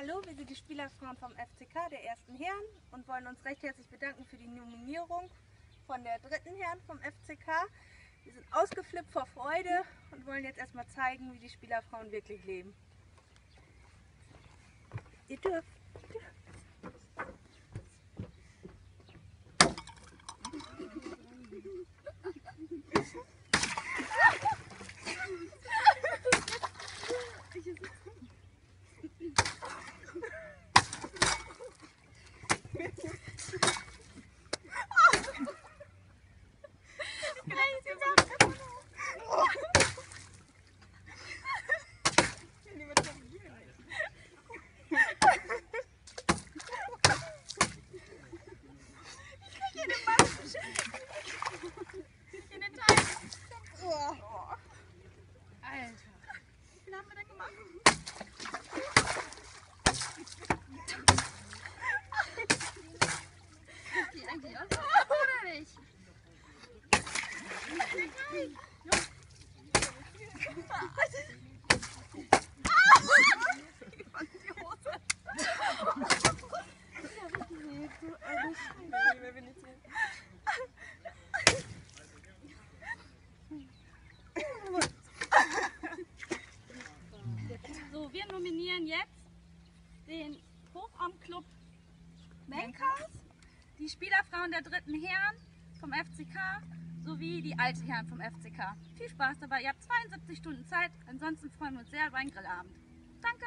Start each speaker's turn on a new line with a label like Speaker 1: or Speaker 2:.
Speaker 1: Hallo, wir sind die Spielerfrauen vom FCK, der ersten Herren, und wollen uns recht herzlich bedanken für die Nominierung von der dritten Herren vom FCK. Wir sind ausgeflippt vor Freude und wollen jetzt erstmal zeigen, wie die Spielerfrauen wirklich leben. Ihr dürft.
Speaker 2: Wie viel haben wir denn gemacht? Die eigentlich auch oder nicht? So, wir nominieren jetzt den Hochamtclub Menkhaus, die Spielerfrauen der dritten Herren vom FCK sowie die alte Herren vom FCK. Viel Spaß dabei, ihr habt 72 Stunden Zeit, ansonsten freuen wir uns sehr über einen Grillabend. Danke!